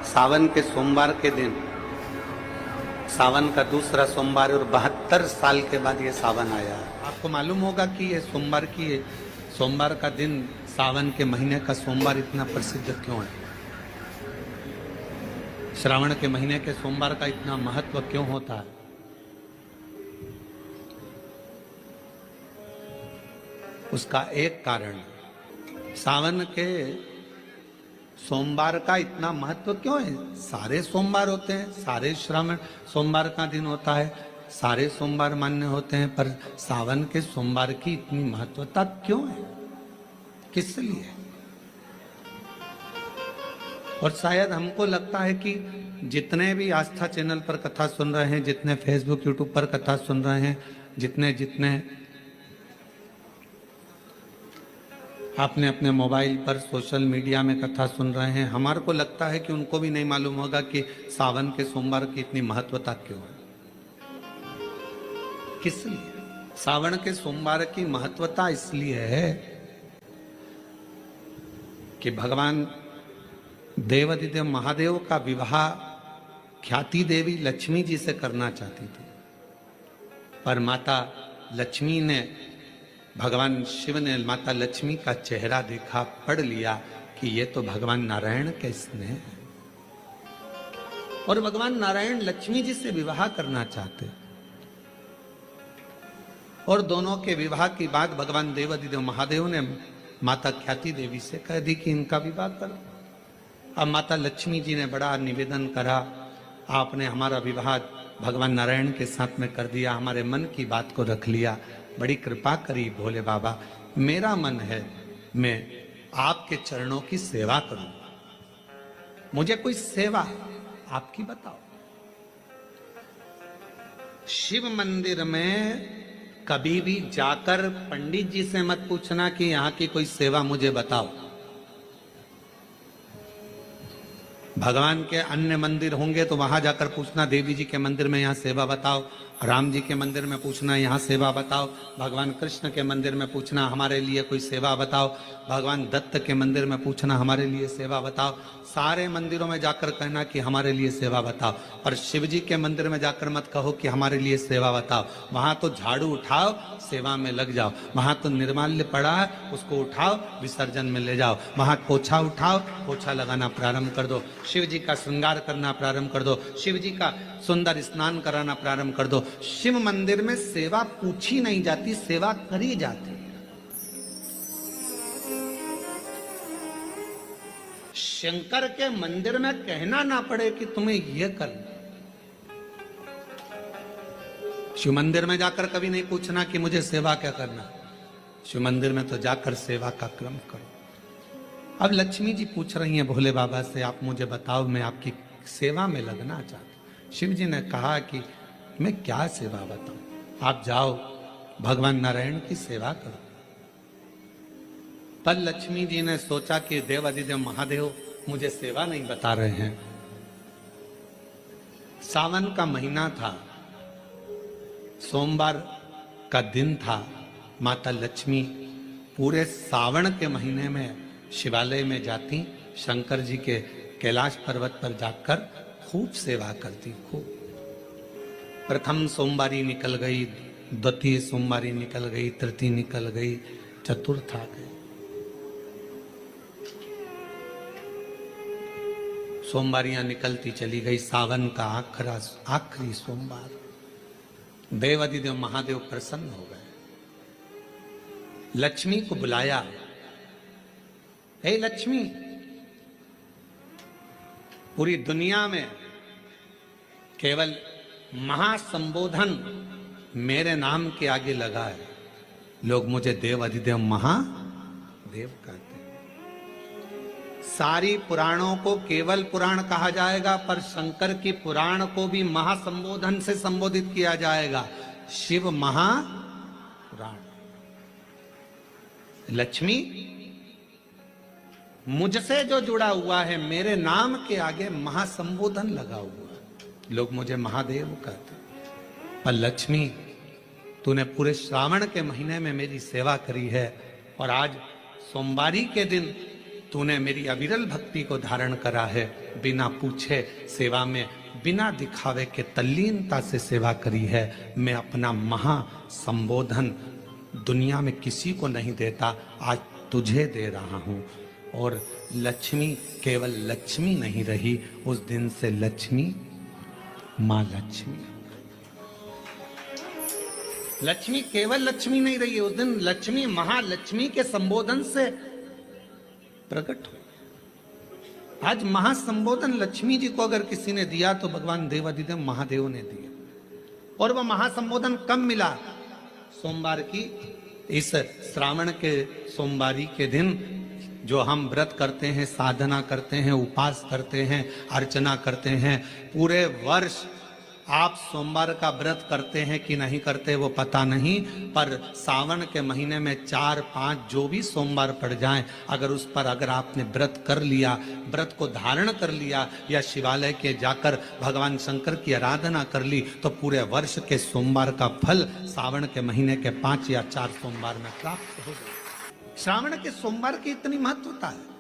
सावन के सोमवार के दिन, सावन का दूसरा सोमवार और 72 साल के बाद ये सावन आया। आपको मालूम होगा कि ये सोमवार का दिन, सावन के महीने का सोमवार इतना प्रसिद्ध क्यों है? श्रावण के महीने के सोमवार का इतना महत्व क्यों होता है? उसका एक कारण, सावन के सोमवार का इतना महत्व क्यों है? सारे सोमवार होते हैं, सारे श्रावण सोमवार का दिन होता है, सारे सोमवार मान्य होते हैं, पर सावन के सोमवार की इतनी महत्वता क्यों है? किस लिए? और शायद हमको लगता है कि जितने भी आस्था चैनल पर कथा सुन रहे हैं, जितने फेसबुक यूट्यूब पर कथा सुन रहे हैं, जितने आपने अपने मोबाइल पर सोशल मीडिया में कथा सुन रहे हैं, हमारे को लगता है कि उनको भी नहीं मालूम होगा कि सावन के सोमवार की इतनी महत्वता क्यों है। किस लिए? सावन के सोमवार की महत्वता इसलिए है कि भगवान देवाधिदेव महादेव का विवाह ख्याति देवी लक्ष्मी जी से करना चाहती थी, पर माता लक्ष्मी ने, भगवान शिव ने माता लक्ष्मी का चेहरा देखा, पढ़ लिया कि ये तो भगवान नारायण के स्नेह है, और भगवान नारायण लक्ष्मी जी से विवाह करना चाहते। और दोनों के विवाह की बात भगवान देवाधिदेव महादेव ने माता ख्याति देवी से कह दी कि इनका विवाह करो। अब माता लक्ष्मी जी ने बड़ा निवेदन करा, आपने हमारा विवाह भगवान नारायण के साथ में कर दिया, हमारे मन की बात को रख लिया, बड़ी कृपा करी भोले बाबा, मेरा मन है मैं आपके चरणों की सेवा करूं, मुझे कोई सेवा आपकी बताओ। शिव मंदिर में कभी भी जाकर पंडित जी से मत पूछना कि यहां की कोई सेवा मुझे बताओ। भगवान के अन्य मंदिर होंगे तो वहां जाकर पूछना, देवी जी के मंदिर में यहाँ सेवा बताओ, राम जी के मंदिर में पूछना यहाँ सेवा बताओ, भगवान कृष्ण के मंदिर में पूछना हमारे लिए कोई सेवा बताओ, भगवान दत्त के मंदिर में पूछना हमारे लिए सेवा बताओ। सारे मंदिरों में जाकर कहना कि हमारे लिए सेवा बताओ, पर शिव जी के मंदिर में जाकर मत कहो कि हमारे लिए सेवा बताओ। वहां तो झाड़ू उठाओ, सेवा में लग जाओ, वहां तो निर्माल्य पड़ा है, उसको उठाओ, विसर्जन में ले जाओ, वहां पोछा उठाओ, पोछा लगाना प्रारंभ कर दो, शिव जी का श्रृंगार करना प्रारंभ कर दो, शिव जी का सुंदर स्नान कराना प्रारंभ कर दो। शिव मंदिर में सेवा पूछी नहीं जाती, सेवा करी जाती। शंकर के मंदिर में कहना ना पड़े कि तुम्हें यह करना। शिव मंदिर में जाकर कभी नहीं पूछना कि मुझे सेवा क्या करना, शिव मंदिर में तो जाकर सेवा का क्रम करो। अब लक्ष्मी जी पूछ रही हैं भोले बाबा से, आप मुझे बताओ, मैं आपकी सेवा में लगना चाहती। शिव जी ने कहा कि मैं क्या सेवा बताऊं, आप जाओ भगवान नारायण की सेवा करो। पर लक्ष्मी जी ने सोचा कि देवाधिदेव महादेव मुझे सेवा नहीं बता रहे हैं। सावन का महीना था, सोमवार का दिन था, माता लक्ष्मी पूरे सावन के महीने में शिवालय में जाती, शंकर जी के कैलाश पर्वत पर जाकर खूब सेवा करती। खूब प्रथम सोमवारी निकल गई, द्वितीय सोमवारी निकल गई, तृतीय निकल गई, चतुर्थ आ गई। सोमवारियां निकलती चली गई। सावन का आखिरी सोमवार, देवाधिदेव महादेव प्रसन्न हो गए, लक्ष्मी को बुलाया, हे लक्ष्मी, पूरी दुनिया में केवल महासंबोधन मेरे नाम के आगे लगा है, लोग मुझे देवाधिदेव महादेव कहते हैं। सारी पुराणों को केवल पुराण कहा जाएगा, पर शंकर की पुराण को भी महासंबोधन से संबोधित किया जाएगा, शिव महापुराण। लक्ष्मी, मुझसे जो जुड़ा हुआ है, मेरे नाम के आगे महासंबोधन लगा हुआ है, लोग मुझे महादेव कहते। पर लक्ष्मी, तूने पूरे श्रावण के महीने में मेरी सेवा करी है, और आज सोमवारी के दिन तूने मेरी अविरल भक्ति को धारण करा है, बिना पूछे सेवा में, बिना दिखावे के तल्लीनता से सेवा करी है। मैं अपना महा संबोधन दुनिया में किसी को नहीं देता, आज तुझे दे रहा हूं। और लक्ष्मी केवल लक्ष्मी नहीं रही, उस दिन से लक्ष्मी मां लक्ष्मी। लक्ष्मी केवल लक्ष्मी नहीं रही है, उस दिन लक्ष्मी महालक्ष्मी के संबोधन से प्रकट हुई। आज महासंबोधन लक्ष्मी जी को अगर किसी ने दिया तो भगवान देवाधिदेव महादेव ने दिया। और वह महासंबोधन कब मिला? सोमवार की इस श्रावण के सोमवारी के दिन जो हम व्रत करते हैं, साधना करते हैं, उपास करते हैं, अर्चना करते हैं। पूरे वर्ष आप सोमवार का व्रत करते हैं कि नहीं करते वो पता नहीं, पर सावन के महीने में 4-5 जो भी सोमवार पड़ जाएं, अगर उस पर अगर आपने व्रत कर लिया, व्रत को धारण कर लिया या शिवालय के जाकर भगवान शंकर की आराधना कर ली, तो पूरे वर्ष के सोमवार का फल सावन के महीने के 5 या 4 सोमवार में प्राप्त हो जाए। श्रावण के सोमवार की इतनी महत्वता है।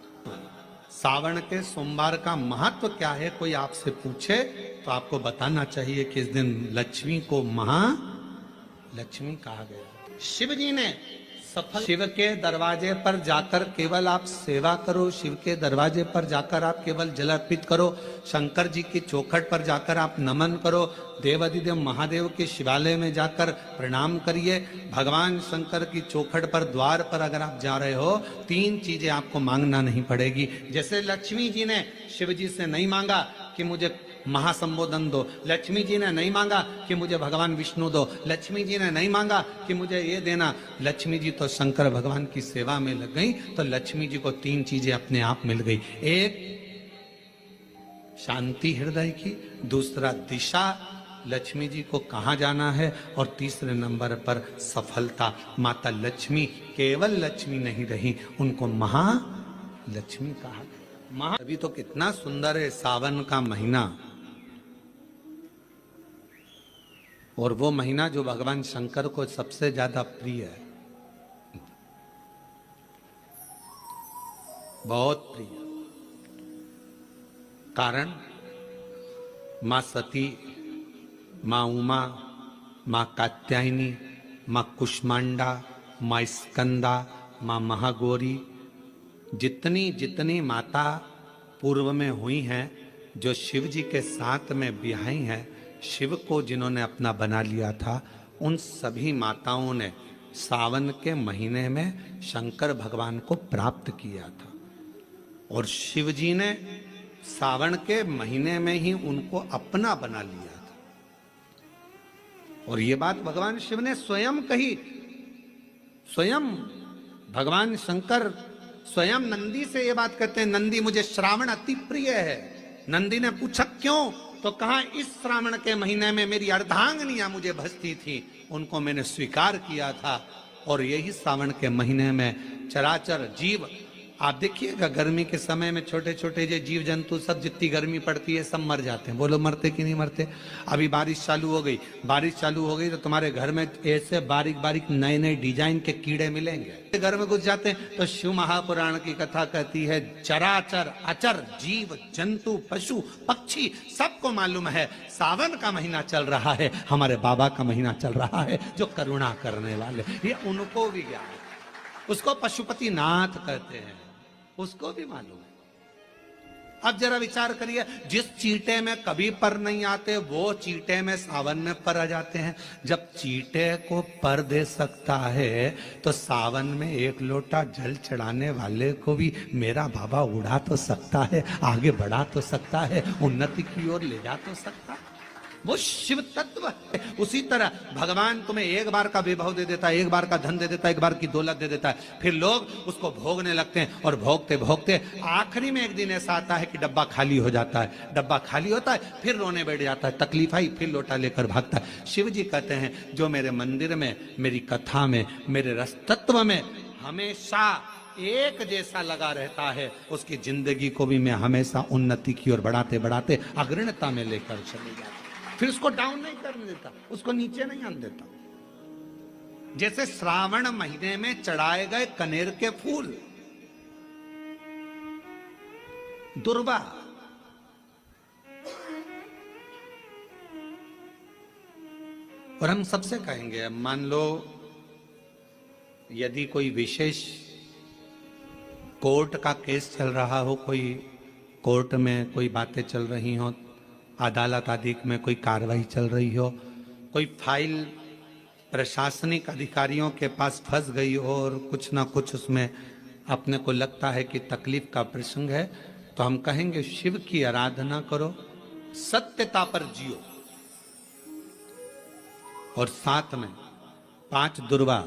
सावन के सोमवार का महत्व क्या है, कोई आपसे पूछे तो आपको बताना चाहिए कि इस दिन लक्ष्मी को महालक्ष्मी कहा गया। शिव जी ने सफल, शिव के दरवाजे पर जाकर केवल आप सेवा करो, शिव के दरवाजे पर जाकर आप केवल जल अर्पित करो, शंकर जी की चौखट पर जाकर आप नमन करो, देवाधिदेव महादेव के शिवालय में जाकर प्रणाम करिए। भगवान शंकर की चौखट पर द्वार पर अगर आप जा रहे हो, 3 चीजें आपको मांगना नहीं पड़ेगी। जैसे लक्ष्मी जी ने शिव जी से नहीं मांगा कि मुझे महासंबोधन दो, लक्ष्मी जी ने नहीं मांगा कि मुझे भगवान विष्णु दो, लक्ष्मी जी ने नहीं मांगा कि मुझे ये देना। लक्ष्मी जी तो शंकर भगवान की सेवा में लग गई, तो लक्ष्मी जी को 3 चीजें अपने आप मिल गई। एक शांति हृदय की, दूसरा दिशा लक्ष्मी जी को कहाँ जाना है, और तीसरे नंबर पर सफलता। माता लक्ष्मी केवल लक्ष्मी नहीं रही, उनको महालक्ष्मी कहा गया। अभी तो कितना सुंदर है सावन का महीना, और वो महीना जो भगवान शंकर को सबसे ज्यादा प्रिय है, बहुत प्रिय। कारण मां सती, मां उमा, मां कात्यायनी, मां कुष्मांडा, मां स्कंदा, मां महागौरी, जितनी जितनी माता पूर्व में हुई हैं, जो शिव जी के साथ में ब्याही हैं, शिव को जिन्होंने अपना बना लिया था, उन सभी माताओं ने सावन के महीने में शंकर भगवान को प्राप्त किया था। और शिव जी ने सावन के महीने में ही उनको अपना बना लिया था। और ये बात भगवान शिव ने स्वयं कही। स्वयं भगवान शंकर स्वयं नंदी से ये बात कहते हैं, नंदी मुझे श्रावण अति प्रिय है। नंदी ने पूछा क्यों, तो कहा इस श्रावण के महीने में मेरी अर्धांगिनियां मुझे भजती थी, उनको मैंने स्वीकार किया था। और यही सावन के महीने में चराचर जीव, आप देखिएगा गर्मी के समय में छोटे छोटे जो जीव जंतु सब, जितनी गर्मी पड़ती है सब मर जाते हैं। बोलो मरते कि नहीं मरते? अभी बारिश चालू हो गई, बारिश चालू हो गई तो तुम्हारे घर में ऐसे बारीक बारीक नए नए डिजाइन के कीड़े मिलेंगे। घर में घुस जाते हैं तो शिव महापुराण की कथा कहती है, चराचर अचर जीव जंतु पशु पक्षी सबको मालूम है सावन का महीना चल रहा है, हमारे बाबा का महीना चल रहा है जो करुणा करने वाले, ये उनको भी ज्ञान है। उसको पशुपति नाथ कहते हैं, उसको भी मालूम है। अब जरा विचार करिए, जिस चींटे में कभी पर नहीं आते वो चींटे में सावन में पर आ जाते हैं। जब चींटे को पर दे सकता है तो सावन में 1 लोटा जल चढ़ाने वाले को भी मेरा बाबा उड़ा तो सकता है, आगे बढ़ा तो सकता है, उन्नति की ओर ले जा तो सकता है। वो शिव तत्व है। उसी तरह भगवान तुम्हें 1 बार का विभव दे देता है, 1 बार का धन दे देता है, 1 बार की दौलत दे देता है, फिर लोग उसको भोगने लगते हैं और भोगते भोगते आखिरी में एक दिन ऐसा आता है कि डब्बा खाली हो जाता है। डब्बा खाली होता है, फिर रोने बैठ जाता है, तकलीफ आई, फिर लोटा लेकर भागता है। शिव जी कहते हैं, जो मेरे मंदिर में, मेरी कथा में, मेरे रस तत्व में हमेशा एक जैसा लगा रहता है, उसकी जिंदगी को भी मैं हमेशा उन्नति की ओर बढ़ाते बढ़ाते अग्रणता में लेकर चले जाता, फिर उसको डाउन नहीं करने देता, उसको नीचे नहीं आने देता। जैसे श्रावण महीने में चढ़ाए गए कनेर के फूल, दुर्वा। और हम सबसे कहेंगे, अब मान लो यदि कोई विशेष कोर्ट का केस चल रहा हो, कोई कोर्ट में कोई बातें चल रही हो, अदालत आदि में कोई कार्रवाई चल रही हो, कोई फाइल प्रशासनिक अधिकारियों के पास फंस गई हो और कुछ ना कुछ उसमें अपने को लगता है कि तकलीफ का प्रसंग है, तो हम कहेंगे शिव की आराधना करो, सत्यता पर जियो, और साथ में 5 दुर्वा,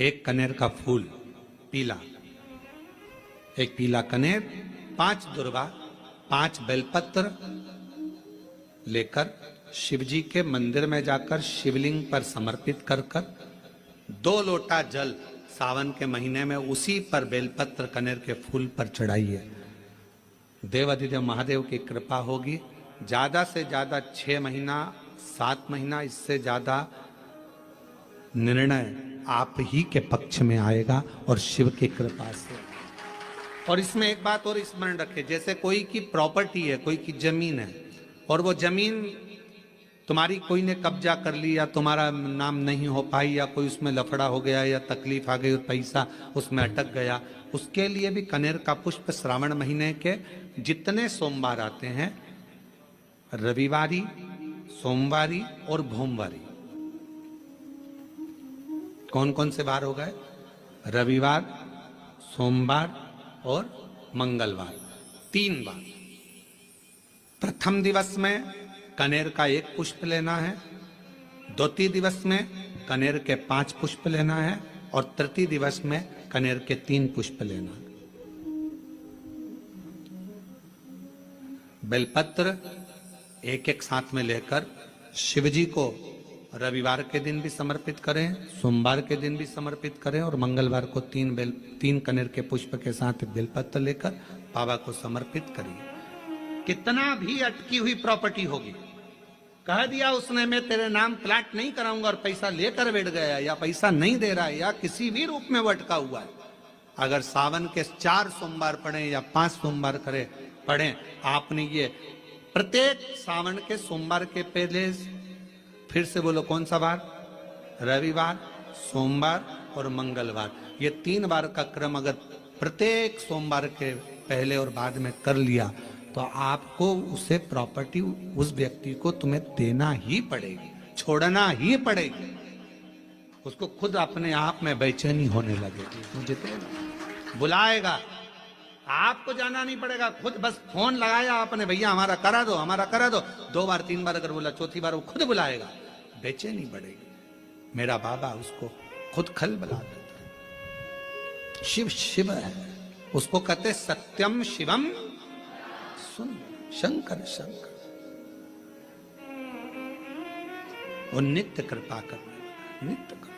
1 कनेर का फूल पीला, 1 पीला कनेर, 5 दुर्वा, 5 बेलपत्र लेकर शिव जी के मंदिर में जाकर शिवलिंग पर समर्पित कर 2 लोटा जल सावन के महीने में उसी पर बेलपत्र कनेर के फूल पर चढ़ाइए। देवाधिदेव महादेव की कृपा होगी। ज्यादा से ज्यादा 6 महीना 7 महीना, इससे ज्यादा निर्णय आप ही के पक्ष में आएगा और शिव की कृपा से। और इसमें एक बात और स्मरण रखें, जैसे कोई की प्रॉपर्टी है, कोई की जमीन है, और वो जमीन तुम्हारी कोई ने कब्जा कर ली या तुम्हारा नाम नहीं हो पाई या कोई उसमें लफड़ा हो गया या तकलीफ आ गई और पैसा उसमें अटक गया, उसके लिए भी कनेर का पुष्प श्रावण महीने के जितने सोमवार आते हैं, रविवारी, सोमवारी और भोमवारी, कौन कौन से बार हो गए? रविवार, सोमवार और मंगलवार, 3 बार। प्रथम दिवस में कनेर का 1 पुष्प लेना है, द्वितीय दिवस में कनेर के 5 पुष्प लेना है, और तृतीय दिवस में कनेर के 3 पुष्प लेना है। बेलपत्र 1-1 साथ में लेकर शिव जी को रविवार के दिन भी समर्पित करें, सोमवार के दिन भी समर्पित करें, और मंगलवार को 3 कनेर के पुष्प के साथ बेलपत्र लेकर बाबा को समर्पित करिए। कितना भी अटकी हुई प्रॉपर्टी होगी, कह दिया उसने मैं तेरे नाम प्लाट नहीं कराऊंगा और पैसा लेकर बैठ गया, या पैसा नहीं दे रहा है, या किसी भी रूप में वो अटका हुआ है, अगर सावन के 4 सोमवार पढ़े या 5 सोमवार पढ़े, आपने ये प्रत्येक सावन के सोमवार के पहले, फिर से बोलो कौन सा बार? रविवार, सोमवार और मंगलवार, ये 3 बार का क्रम अगर प्रत्येक सोमवार के पहले और बाद में कर लिया तो आपको उसे प्रॉपर्टी उस व्यक्ति को तुम्हें देना ही पड़ेगी, छोड़ना ही पड़ेगी। उसको खुद अपने आप में बेचैनी होने लगेगी, मुझे बुलाएगा, आपको जाना नहीं पड़ेगा, खुद बस फोन लगाया आपने, भैया हमारा करा दो, हमारा करा दो, 2 बार 3 बार अगर बोला, चौथी बार वो खुद बुलाएगा, बेचैनी बढ़ेगी। मेरा बाबा उसको खुद खल बुला देता है। शिव शिव है, उसको कहते सत्यम शिवम सुन, शंकर शंकर, वो नित्य कृपा करने वाला, नित्य कृपा।